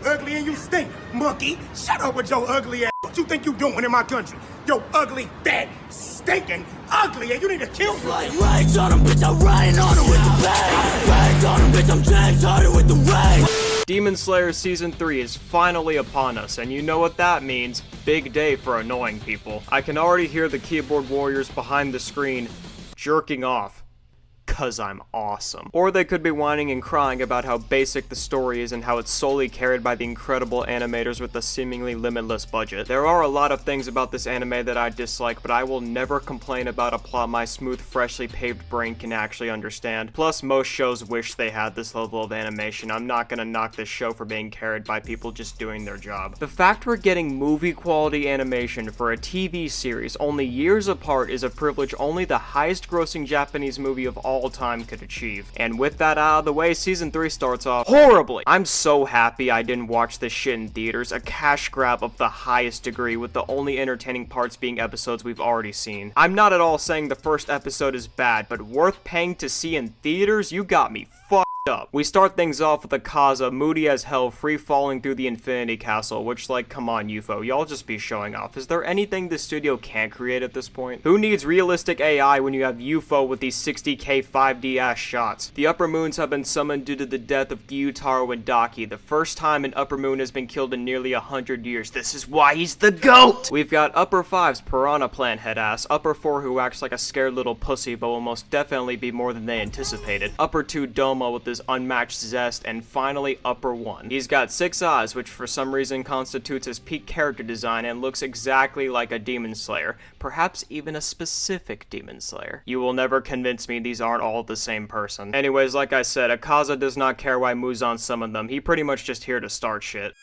ugly and you stink, monkey. Shut up with your ugly ass. What you think you doing in my country? Yo ugly, fat, stinking, ugly, and you need to kill me. Rags on him, bitch, I'm riding on him with the bang. Rags on him, bitch, I'm James Harden with the rags. Demon Slayer Season 3 is finally upon us, and you know what that means. Big day for annoying people. I can already hear the keyboard warriors behind the screen jerking off. 'Cause I'm awesome. Or they could be whining and crying about how basic the story is and how it's solely carried by the incredible animators with a seemingly limitless budget. There are a lot of things about this anime that I dislike, but I will never complain about a plot my smooth, freshly paved brain can actually understand. Plus, most shows wish they had this level of animation. I'm not gonna knock this show for being carried by people just doing their job. The fact we're getting movie quality animation for a TV series only years apart is a privilege only the highest grossing Japanese movie of all time could achieve. And with that out of the way, Season 3 starts off horribly. I'm so happy I didn't watch this shit in theaters, a cash grab of the highest degree, with the only entertaining parts being episodes we've already seen. I'm not at all saying the first episode is bad, but worth paying to see in theaters? You got me fucked up. We start things off with Akaza, moody as hell, free-falling through the Infinity Castle, which, like, come on, UFO, y'all just be showing off. Is there anything the studio can't create at this point? Who needs realistic AI when you have UFO with these 60k 5D ass shots? The Upper Moons have been summoned due to the death of Gyutaro and Daki, the first time an Upper Moon has been killed in nearly 100 years. This is why he's the GOAT! We've got Upper 5's Piranha Plant head ass, Upper 4 who acts like a scared little pussy but will most definitely be more than they anticipated, Upper 2 Doma with his unmatched zest, and finally Upper 1. He's got 6 eyes, which for some reason constitutes his peak character design and looks exactly like a Demon Slayer, perhaps even a specific Demon Slayer. You will never convince me these aren't all the same person. Anyways, like I said, Akaza does not care why Muzan summoned them, he pretty much just here to start shit.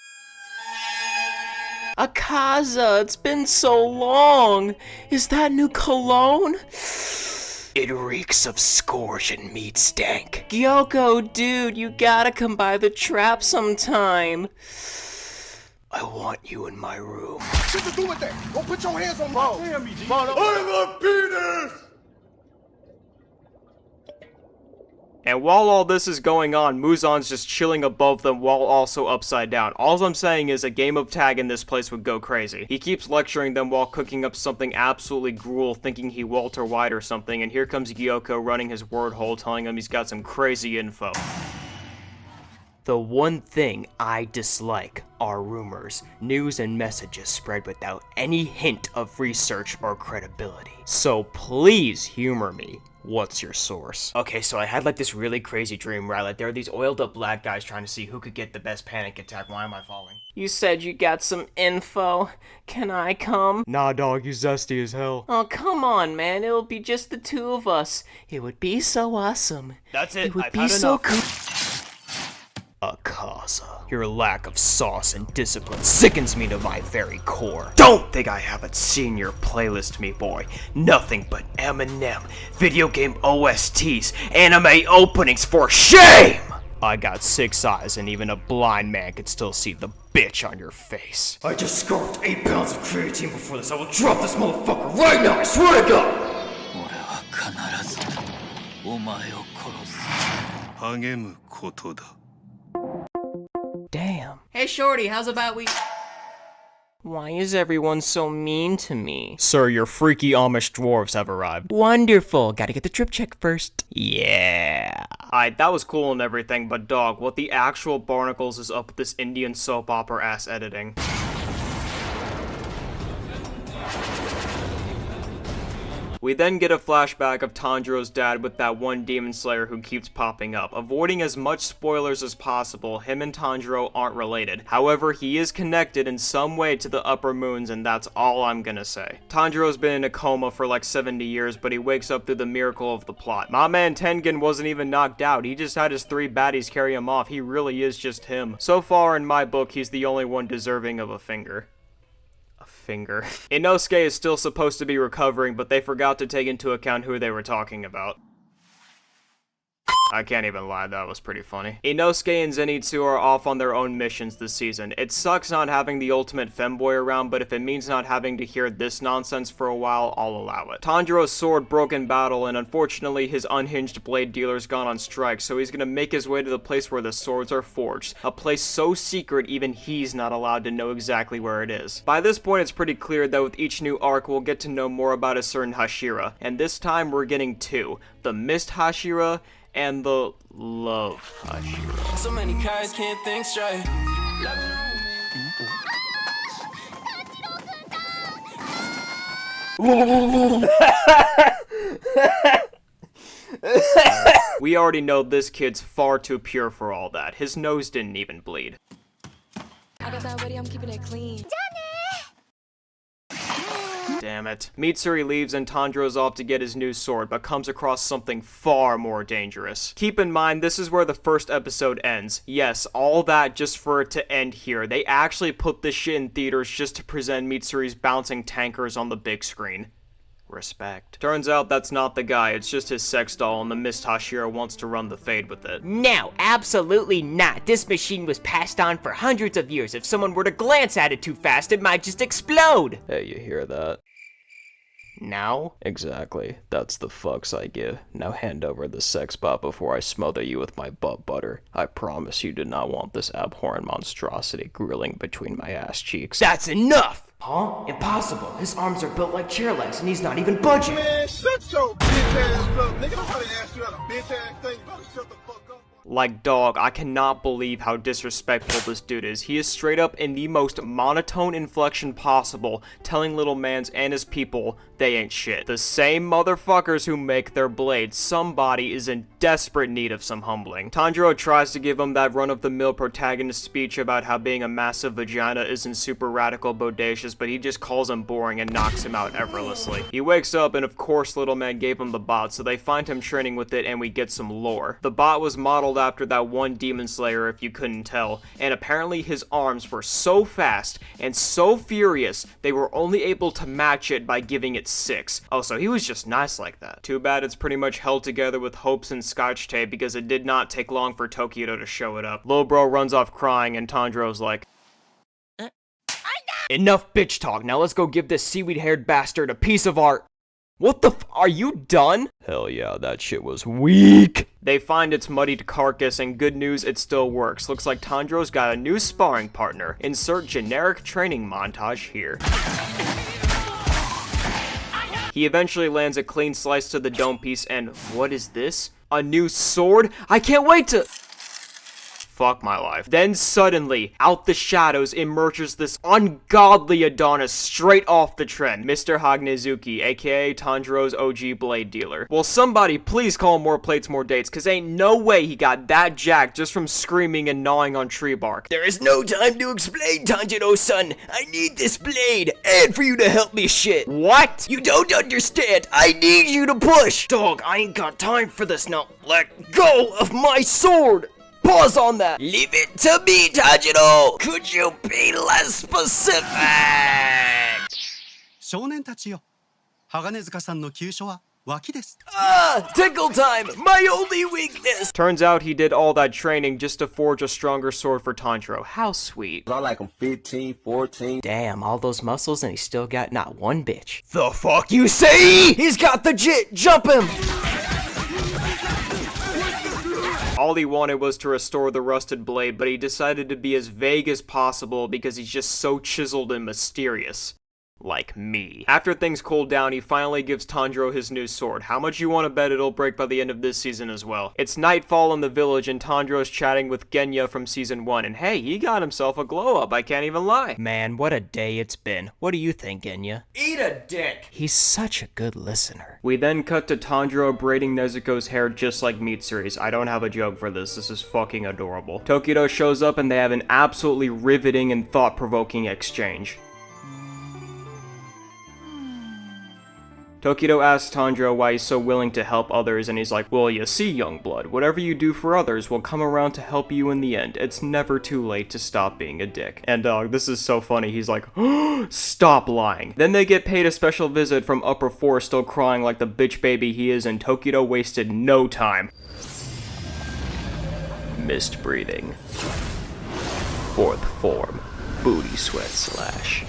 Akaza, it's been so long. Is that new cologne? It reeks of scourge and meat stank. Gyoko, dude, you gotta come by the trap sometime. I want you in my room. What to do with that? Don't put your hands on my damn me, G. I'm a penis! And while all this is going on, Muzan's just chilling above them while also upside down. All I'm saying is a game of tag in this place would go crazy. He keeps lecturing them while cooking up something absolutely gruel, thinking he Walter White or something, and here comes Gyoko running his word hole telling him he's got some crazy info. The one thing I dislike are rumors, news and messages spread without any hint of research or credibility. So please humor me. What's your source? Okay, so I had like this really crazy dream, right? Like there are these oiled up black guys trying to see who could get the best panic attack. Why am I falling? You said you got some info. Can I come? Nah, dog, you zesty as hell. Oh, come on, man. It'll be just the two of us. It would be so awesome. That's it. It would I've be had so enough. cool. Akaza, your lack of sauce and discipline sickens me to my very core. Don't think I haven't seen your playlist, me boy. Nothing but Eminem, video game OSTs, anime openings for shame! I got 6 eyes and even a blind man could still see the bitch on your face. I just scarfed 8 pounds of creatine before this. I will drop this motherfucker right now, I swear to God! Damn. Hey Shorty, how's about we... Why is everyone so mean to me? Sir, your freaky Amish dwarves have arrived. Wonderful. Gotta get the trip check first. Yeah. Alright, that was cool and everything, but dog, what the actual barnacles is up with this Indian soap opera ass editing? We then get a flashback of Tanjiro's dad with that one demon slayer who keeps popping up. Avoiding as much spoilers as possible, him and Tanjiro aren't related. However, he is connected in some way to the Upper Moons, and that's all I'm gonna say. Tanjiro's been in a coma for like 70 years, but he wakes up through the miracle of the plot. My man Tengen wasn't even knocked out, he just had his 3 baddies carry him off. He really is just him. So far in my book, he's the only one deserving of a finger. Inosuke is still supposed to be recovering, but they forgot to take into account who they were talking about. I can't even lie, that was pretty funny. Inosuke and Zenitsu are off on their own missions this season. It sucks not having the ultimate femboy around, but if it means not having to hear this nonsense for a while, I'll allow it. Tanjiro's sword broke in battle, and unfortunately his unhinged blade dealer's gone on strike, so he's gonna make his way to the place where the swords are forged. A place so secret even he's not allowed to know exactly where it is. By this point it's pretty clear that with each new arc we'll get to know more about a certain Hashira, and this time we're getting two. The Mist Hashira and the Love Hashira. So many cars can't think straight. We already know this kid's far too pure for all that. His nose didn't even bleed. I got that ready, I'm keeping it clean. Damn it. Mitsuri leaves and Tanjiro's off to get his new sword, but comes across something far more dangerous. Keep in mind, this is where the first episode ends. Yes, all that just for it to end here. They actually put this shit in theaters just to present Mitsuri's bouncing tankers on the big screen. Respect. Turns out that's not the guy, it's just his sex doll, and the Mist Hashira wants to run the fade with it. No, absolutely not. This machine was passed on for hundreds of years. If someone were to glance at it too fast, it might just explode. Hey, you hear that? No? Exactly. That's the fucks I give. Now hand over the sex bot before I smother you with my butt butter. I promise you did not want this abhorrent monstrosity grilling between my ass cheeks. That's enough! Huh? Impossible. His arms are built like chair legs and he's not even budging. Man, shut your bitch ass up, nigga. Nobody asked you that a bitch ass thing. You better shut the fuck up. Like, dog, I cannot believe how disrespectful this dude is. He is straight up in the most monotone inflection possible, telling little mans and his people they ain't shit. The same motherfuckers who make their blades. Somebody is in desperate need of some humbling. Tanjiro tries to give him that run-of-the-mill protagonist speech about how being a massive vagina isn't super radical bodacious, but he just calls him boring and knocks him out effortlessly. He wakes up and of course little man gave him the bot, so they find him training with it and we get some lore. The bot was modeled after that one demon slayer if you couldn't tell, and apparently his arms were so fast and so furious they were only able to match it by giving it 6. Oh, so he was just nice like that. Too bad it's pretty much held together with hopes and scotch tape because it did not take long for Tokito to show it up. Lil bro runs off crying and Tanjiro's like, Enough bitch talk, now let's go give this seaweed-haired bastard a piece of art. What the are you done? Hell yeah, that shit was weak. They find its muddied carcass, and good news, it still works. Looks like Tanjiro's got a new sparring partner. Insert generic training montage here. He eventually lands a clean slice to the dome piece, and what is this? A new sword? I can't wait to... Fuck my life. Then suddenly, out the shadows emerges this ungodly Adonis straight off the trend, Mr. Hagnezuki, aka Tanjiro's OG blade dealer. Will somebody please call him more plates, more dates, cause ain't no way he got that jacked just from screaming and gnawing on tree bark. There is no time to explain, Tanjiro-san. I need this blade, and for you to help me shit. What? You don't understand. I need you to push. Dog, I ain't got time for this now. Let go of my sword. Pause on that. Leave it to me, Tanjiro. Could you be less specific? 少年たちよ、鋼塚さんの急所は脇です。 Ah, tickle time. My only weakness. Turns out he did all that training just to forge a stronger sword for Tanjiro. How sweet. I like him 15, 14. Damn, all those muscles and he still got not one bitch. The fuck you say? He's got the jit. Jump him. All he wanted was to restore the rusted blade, but he decided to be as vague as possible because he's just so chiseled and mysterious. Like me. After things cool down, he finally gives Tanjiro his new sword. How much you want to bet it'll break by the end of this season as well? It's nightfall in the village and Tanjiro's chatting with Genya from season 1, and hey, he got himself a glow up, I can't even lie. Man, what a day it's been. What do you think, Genya? Eat a dick. He's such a good listener. We then cut to Tanjiro braiding Nezuko's hair just like Mitsuri's. I don't have a joke for this is fucking adorable. Tokito shows up and they have an absolutely riveting and thought-provoking exchange. Tokito asks Tanjiro why he's so willing to help others, and he's like, well, you see, Youngblood, whatever you do for others will come around to help you in the end. It's never too late to stop being a dick. And dog, this is so funny. He's like, stop lying. Then they get paid a special visit from Upper 4, still crying like the bitch baby he is, and Tokito wasted no time. mist breathing. Fourth form, booty sweat slash.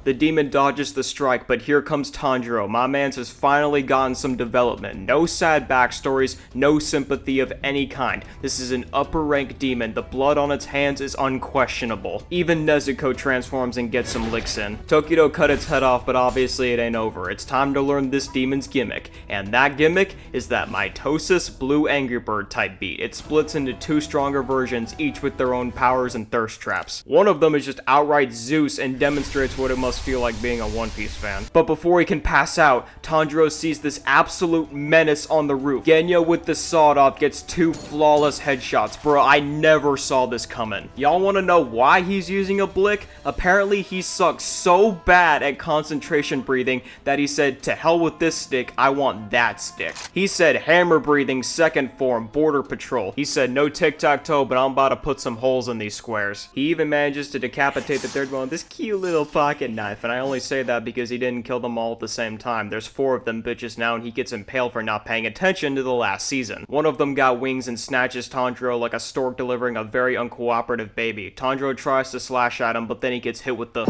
The demon dodges the strike, but here comes Tanjiro. My man's has finally gotten some development. No sad backstories, no sympathy of any kind. This is an upper rank demon. The blood on its hands is unquestionable. Even Nezuko transforms and gets some licks in. Tokido cut its head off, but obviously it ain't over. It's time to learn this demon's gimmick. And that gimmick is that mitosis blue Angry Bird type beat. It splits into two stronger versions, each with their own powers and thirst traps. One of them is just outright Zeus and demonstrates what it must feel like being a One Piece fan. But before he can pass out, Tanjiro sees this absolute menace on the roof. Genya with the sawed off gets two flawless headshots. Bro, I never saw this coming. Y'all want to know why he's using a blick? Apparently he sucks so bad at concentration breathing that he said, to hell with this stick, I want that stick. He said hammer breathing second form, border patrol. He said no tic-tac-toe, but I'm about to put some holes in these squares. He even manages to decapitate the third one with this cute little pocket knife. And I only say that because he didn't kill them all at the same time. There's 4 of them bitches now, and he gets impaled for not paying attention to the last season. One of them got wings and snatches Tanjiro like a stork delivering a very uncooperative baby. Tanjiro tries to slash at him, but then he gets hit with the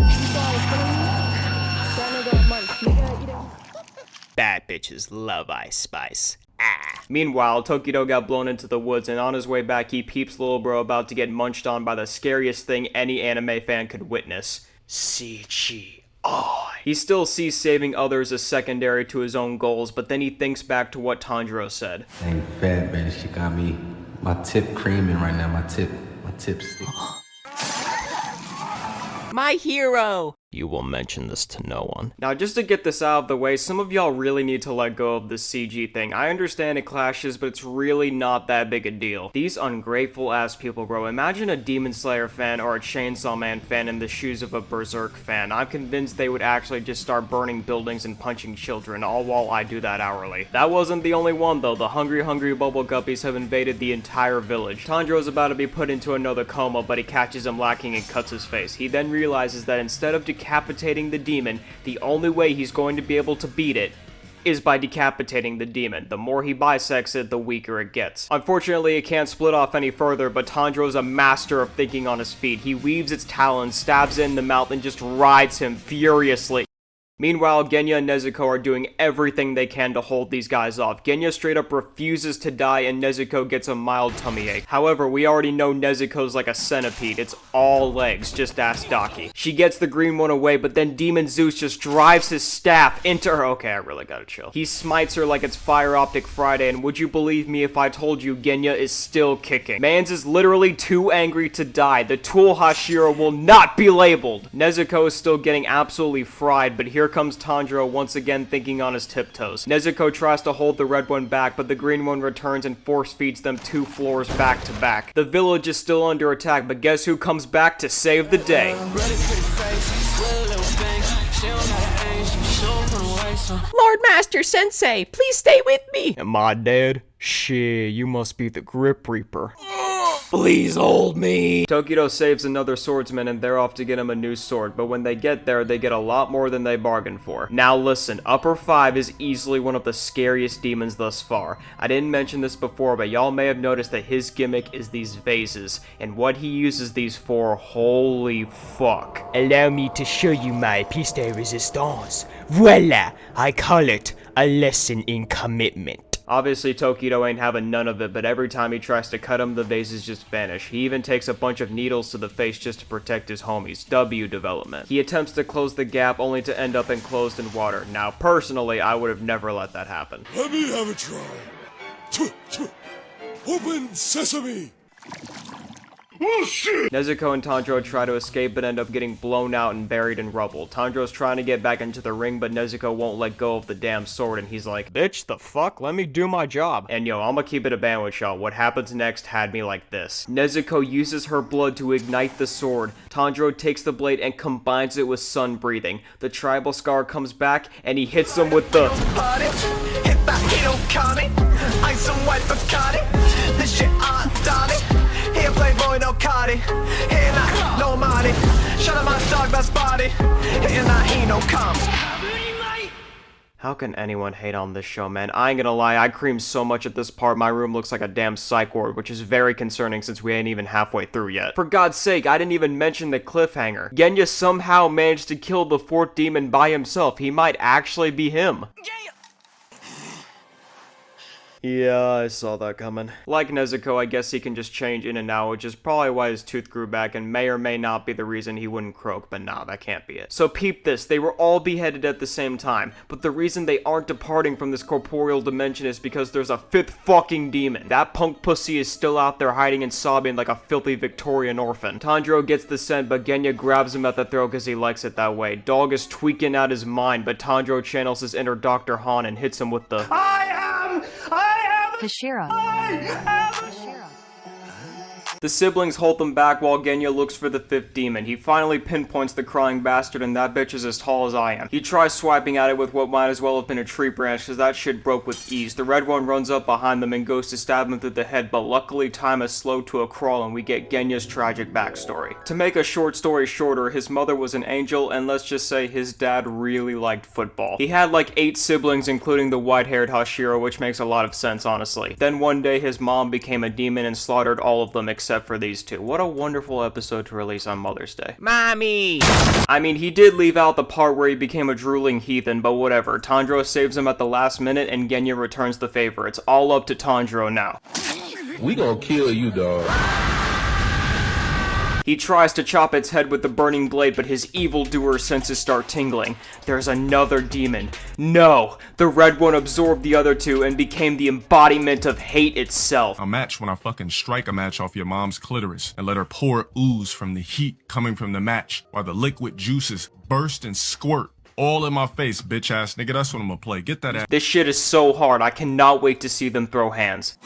bad bitches love Ice Spice. Meanwhile, Tokido got blown into the woods, and on his way back, he peeps little bro about to get munched on by the scariest thing any anime fan could witness. CGI. He still sees saving others as secondary to his own goals, but then he thinks back to what Tanjiro said. Dang fat man, she got me. My tip creaming right now. My tip stick. My hero! You will mention this to no one. Now, just to get this out of the way, some of y'all really need to let go of this CG thing. I understand it clashes, but it's really not that big a deal. These ungrateful ass people, bro. Imagine a Demon Slayer fan or a Chainsaw Man fan in the shoes of a Berserk fan. I'm convinced they would actually just start burning buildings and punching children, all while I do that hourly. That wasn't the only one, though. The hungry bubble guppies have invaded the entire village. Tanjiro's about to be put into another coma, but he catches him lacking and cuts his face. He then realizes that instead of decapitating the demon, the only way he's going to be able to beat it is by decapitating the demon. The more he bisects it, the weaker it gets. Unfortunately, it can't split off any further, but Tanjiro's a master of thinking on his feet. He weaves its talons, stabs it in the mouth, and just rides him furiously. Meanwhile, Genya and Nezuko are doing everything they can to hold these guys off. Genya straight up refuses to die, and Nezuko gets a mild tummy ache. However, we already know Nezuko's like a centipede. It's all legs, just ask Daki. She gets the green one away, but then Demon Zeus just drives his staff into her. Okay, I really gotta chill. He smites her like it's Fire Optic Friday, and would you believe me if I told you Genya is still kicking? Mans is literally too angry to die. The tool Hashira will not be labeled. Nezuko is still getting absolutely fried, but here comes Tanjiro once again thinking on his tiptoes. Nezuko tries to hold the red one back, but the green one returns and force feeds them 2 floors back to back. The village is still under attack, but guess who comes back to save the day? Lord Master Sensei, please stay with me! Am I dead? Shit, you must be the Grip Reaper. Please hold me! Tokido saves another swordsman and they're off to get him a new sword, but when they get there, they get a lot more than they bargained for. Now listen, Upper 5 is easily one of the scariest demons thus far. I didn't mention this before, but y'all may have noticed that his gimmick is these vases, and what he uses these for, holy fuck. Allow me to show you my piece de resistance. Voila! I call it a lesson in commitment. Obviously, Tokido ain't having none of it, but every time he tries to cut him, the vases just vanish. He even takes a bunch of needles to the face just to protect his homies. W development. He attempts to close the gap only to end up enclosed in water. Now, personally, I would have never let that happen. Let me have a try. Open sesame! Oh shit! Nezuko and Tanjiro try to escape but end up getting blown out and buried in rubble. Tanjiro's trying to get back into the ring, but Nezuko won't let go of the damn sword, and he's like, Bitch, the fuck? Let me do my job. And yo, I'ma keep it a band with y'all. What happens next had me like this. Nezuko uses her blood to ignite the sword. Tanjiro takes the blade and combines it with sun breathing. The tribal scar comes back, and he hits him with the... Here playboy no Cardi, here not no money. Shut up my dog that's body, here not he no comedy. How can anyone hate on this show, man? I ain't gonna lie, I creamed so much at this part, my room looks like a damn psych ward, which is very concerning since we ain't even halfway through yet. For God's sake, I didn't even mention the cliffhanger. Genya somehow managed to kill the 4th demon by himself. He might actually be him. Yeah, I saw that coming. Like Nezuko, I guess he can just change in and out, which is probably why his tooth grew back and may or may not be the reason he wouldn't croak, but nah, that can't be it. So peep this, they were all beheaded at the same time, but the reason they aren't departing from this corporeal dimension is because there's a 5th fucking demon. That punk pussy is still out there hiding and sobbing like a filthy Victorian orphan. Tanjiro gets the scent, but Genya grabs him at the throat because he likes it that way. Dog is tweaking out his mind, but Tanjiro channels his inner Dr. Han and hits him with the Hashira. The siblings hold them back while Genya looks for the 5th demon. He finally pinpoints the crying bastard, and that bitch is as tall as I am. He tries swiping at it with what might as well have been a tree branch, cause that shit broke with ease. The red one runs up behind them and goes to stab him through the head, but luckily time is slowed to a crawl and we get Genya's tragic backstory. To make a short story shorter, his mother was an angel, and let's just say his dad really liked football. He had like 8 siblings, including the white-haired Hashira, which makes a lot of sense, honestly. Then one day his mom became a demon and slaughtered all of them except for these 2. What a wonderful episode to release on Mother's Day. Mommy! I mean, he did leave out the part where he became a drooling heathen, but whatever. Tanjiro saves him at the last minute and Genya returns the favor. It's all up to Tanjiro now. We gonna kill you, dog. He tries to chop its head with the burning blade, but his evildoer senses start tingling. There's another demon. No! The red one absorbed the other 2 and became the embodiment of hate itself. A match when I fucking strike a match off your mom's clitoris and let her pour ooze from the heat coming from the match while the liquid juices burst and squirt all in my face, bitch ass nigga. That's what I'm gonna play. Get that ass. This shit is so hard. I cannot wait to see them throw hands.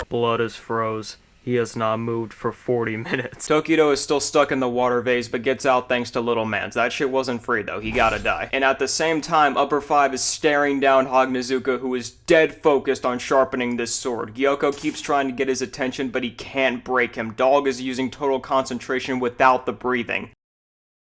Blood is froze. He has not moved for 40 minutes. Tokido is still stuck in the water vase, but gets out thanks to Little Mans. That shit wasn't free though, he gotta die. And at the same time, Upper 5 is staring down Hagnezuka, who is dead focused on sharpening this sword. Gyoko keeps trying to get his attention, but he can't break him. Dog is using total concentration without the breathing.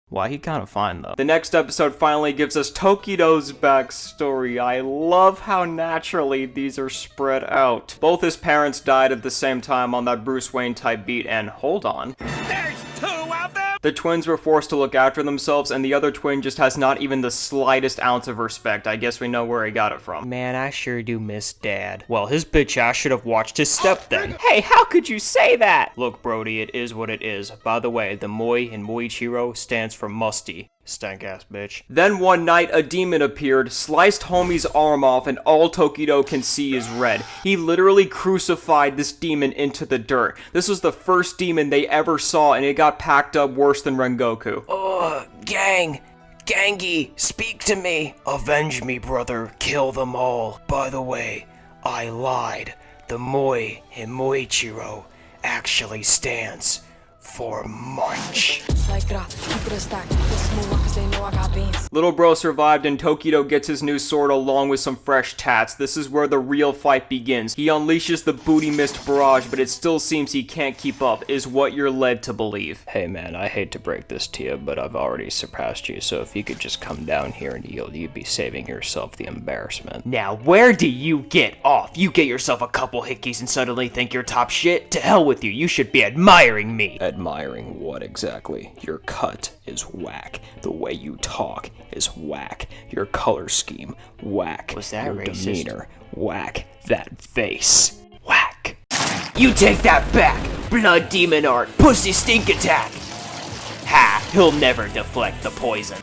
Why, he kinda fine though. The next episode finally gives us Tokido's backstory. I love how naturally these are spread out. Both his parents died at the same time on that Bruce Wayne type beat, and hold on. There's 2 of them! The twins were forced to look after themselves, and the other twin just has not even the slightest ounce of respect. I guess we know where he got it from. Man, I sure do miss Dad. Well, his bitch ass should have watched his step then. Hey, how could you say that? Look, Brody, it is what it is. By the way, the Moi in Moichiro stands for musty. Stank ass bitch. Then one night, a demon appeared, sliced homie's arm off, and all Tokido can see is red. He literally crucified this demon into the dirt. This was the first demon they ever saw, and it got packed up worse than Rengoku. Gang. Gangi, speak to me. Avenge me, brother. Kill them all. By the way, I lied. The Moi in Moichiro actually stands for munch. Little bro survived and Tokido gets his new sword along with some fresh tats. This is where the real fight begins. He unleashes the booty mist barrage, but it still seems he can't keep up, is what you're led to believe. Hey man, I hate to break this to you, but I've already surpassed you, so if you could just come down here and yield, you'd be saving yourself the embarrassment. Now, where do you get off? You get yourself a couple hickeys and suddenly think you're top shit? To hell with you, you should be admiring me. Admiring what exactly? Your cut is whack. The way you talk is whack. Your color scheme, whack. Was that your racist? Demeanor, whack. That face, whack. You take that back! Blood demon art, pussy stink attack! Ha! He'll never deflect the poison.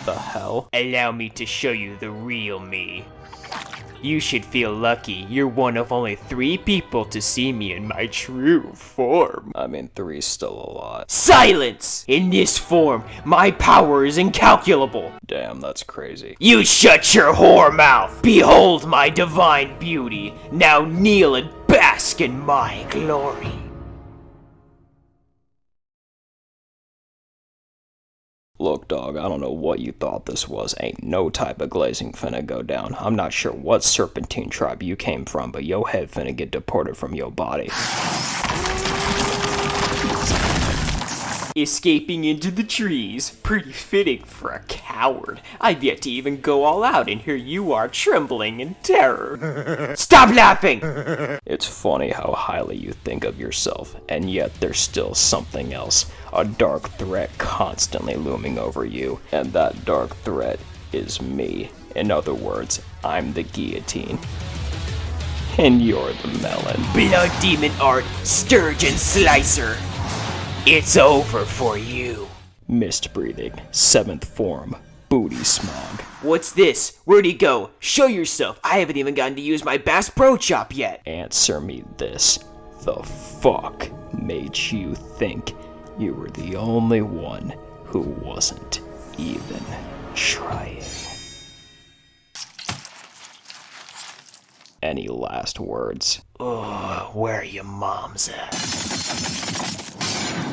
The hell? Allow me to show you the real me. You should feel lucky. You're one of only 3 people to see me in my true form. I mean, 3's still a lot. Silence! In this form, my power is incalculable. Damn, that's crazy. You shut your whore mouth! Behold my divine beauty. Now kneel and bask in my glory. Look, dog, I don't know what you thought this was. Ain't no type of glazing finna go down. I'm not sure what serpentine tribe you came from, but yo head finna get deported from your body. Escaping into the trees. Pretty fitting for a coward. I've yet to even go all out, and here you are trembling in terror. Stop laughing! It's funny how highly you think of yourself, and yet there's still something else. A dark threat constantly looming over you, and that dark threat is me. In other words, I'm the guillotine. And you're the melon. Blood demon art, sturgeon slicer. It's over for you. Mist breathing, 7th form, booty smog. What's this? Where'd he go? Show yourself. I haven't even gotten to use my Bass Pro Chop yet. Answer me this. The fuck made you think you were the only one who wasn't even trying? Any last words? Oh, where are your moms at?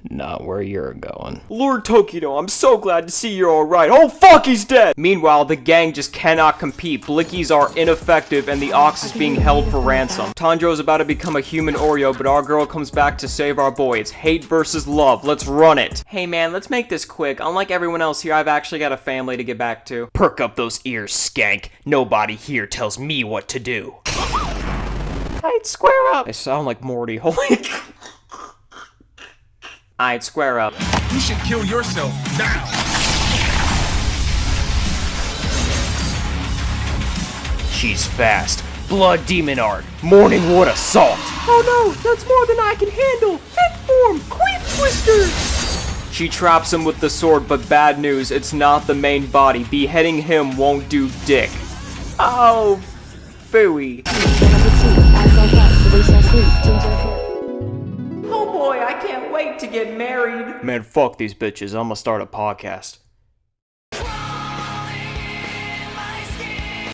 Not where you're going. Lord Tokido, I'm so glad to see you're alright. Oh fuck, he's dead! Meanwhile, the gang just cannot compete. Blickies are ineffective and the Ox is being held for ransom. Tanjiro's about to become a human Oreo, but our girl comes back to save our boy. It's hate versus love. Let's run it. Hey man, let's make this quick. Unlike everyone else here, I've actually got a family to get back to. Perk up those ears, skank. Nobody here tells me what to do. I'd square up. I sound like Morty. Holy. I'd square up. You should kill yourself now. She's fast. Blood demon art. Morning wood assault. Oh no, that's more than I can handle. 5th form, Queef Twister. She traps him with the sword, but bad news, it's not the main body. Beheading him won't do dick. Oh, phooey. Oh boy, I can't wait to get married. Man, fuck these bitches. I'm gonna start a podcast.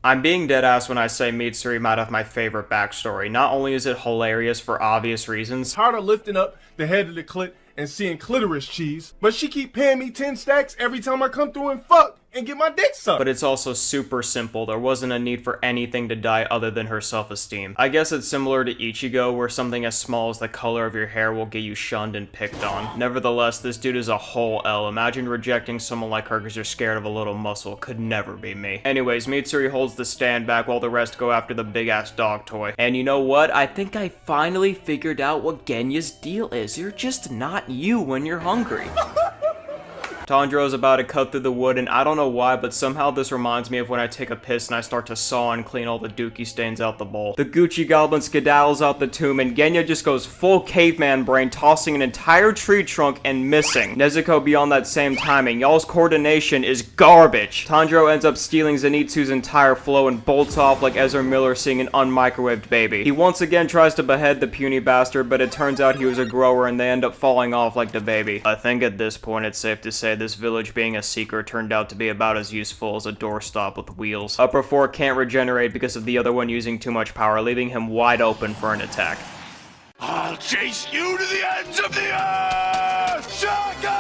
I'm being deadass when I say Mitsuri might have my favorite backstory. Not only is it hilarious for obvious reasons, Tired of lifting up the head of the clit and seeing clitoris cheese, but she keep paying me 10 stacks every time I come through and fuck and get my dick sucked. but it's also super simple. There wasn't a need for anything to die other than her self-esteem. I guess it's similar to Ichigo, where something as small as the color of your hair will get you shunned and picked on. Nevertheless, this dude is a whole L. Imagine rejecting someone like her because you're scared of a little muscle. Could never be me. Anyways, Mitsuri holds the stand back while the rest go after the big-ass dog toy. And you know what? I think I finally figured out what Genya's deal is. You're just not you when you're hungry. Tanjiro's about to cut through the wood, and I don't know why, but somehow this reminds me of when I take a piss and I start to saw and clean all the dookie stains out the bowl. The Gucci Goblin skedaddles out the tomb, and Genya just goes full caveman brain, tossing an entire tree trunk and missing. Nezuko beyond that same timing. Y'all's coordination is garbage. Tanjiro ends up stealing Zenitsu's entire flow and bolts off like Ezra Miller seeing an unmicrowaved baby. He once again tries to behead the puny bastard, but it turns out he was a grower and they end up falling off like the baby. I think at this point it's safe to say this village being a seeker turned out to be about as useful as a doorstop with wheels. Upper 4 can't regenerate because of the other one using too much power, leaving him wide open for an attack. I'll chase you to the ends of the earth! Shaka!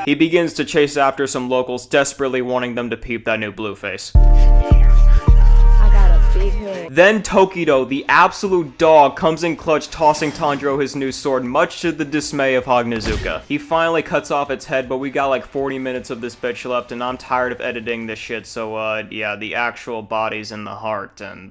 He begins to chase after some locals, desperately wanting them to peep that new blue face. Then Tokido, the absolute dog, comes in clutch, tossing Tanjiro his new sword, much to the dismay of Hagnezuka. He finally cuts off its head, but we got like 40 minutes of this bitch left, and I'm tired of editing this shit, so yeah, the actual body's in the heart, and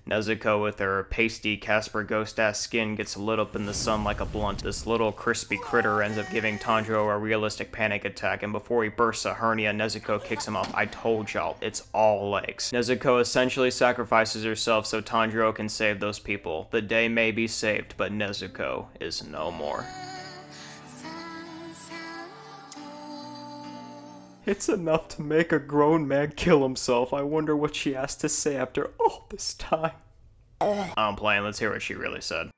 Nezuko with her pasty Casper Ghost-ass skin gets lit up in the sun like a blunt. This little crispy critter ends up giving Tanjiro a realistic panic attack, and before he bursts a hernia, Nezuko kicks him off. I told y'all, it's all legs. Nezuko essentially sacrifices herself so Tanjiro can save those people. The day may be saved, but Nezuko is no more. It's enough to make a grown man kill himself. I wonder what she has to say after all this time. I'm playing, let's hear what she really said.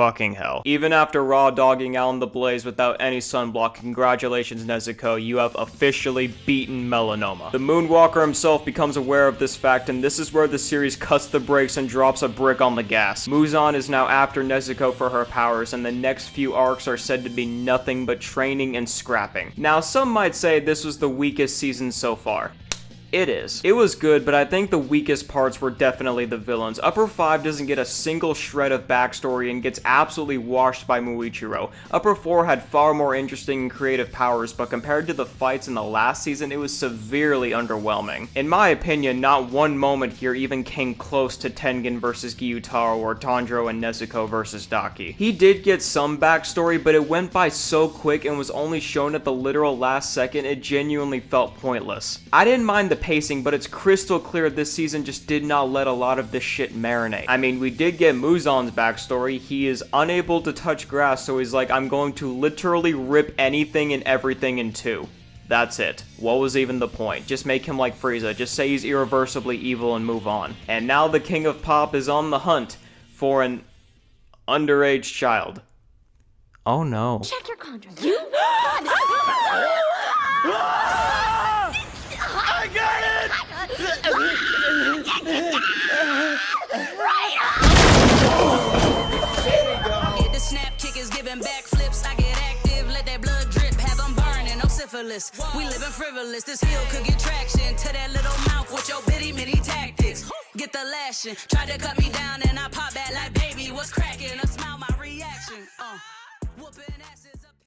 fucking hell. Even after raw dogging out in the blaze without any sunblock, congratulations Nezuko, you have officially beaten melanoma. The Moonwalker himself becomes aware of this fact, and this is where the series cuts the brakes and drops a brick on the gas. Muzan is now after Nezuko for her powers, and the next few arcs are said to be nothing but training and scrapping. Now, some might say this was the weakest season so far. It is. It was good, but I think the weakest parts were definitely the villains. Upper 5 doesn't get a single shred of backstory and gets absolutely washed by Muichiro. Upper 4 had far more interesting and creative powers, but compared to the fights in the last season, it was severely underwhelming. In my opinion, not one moment here even came close to Tengen vs Gyutaro or Tanjiro and Nezuko vs Daki. He did get some backstory, but it went by so quick and was only shown at the literal last second, it genuinely felt pointless. I didn't mind the pacing, but it's crystal clear this season just did not let a lot of this shit marinate. I mean, we did get Muzan's backstory. He is unable to touch grass, so he's like, I'm going to literally rip anything and everything in two. That's it. What was even the point? Just make him like Frieza. Just say he's irreversibly evil and move on. And now the King of Pop is on the hunt for an underage child. Oh no. Check your contract. I got it! Yeah, the snap kick is giving backflips. I get active, let that blood drip, have them burning, no syphilis. We living frivolous, this heel could get traction to that little mouth with your bitty bitty tactics. Get the lashing, try to cut me down and I pop back like baby, what's cracking? A smile, my reaction. Whooping asses.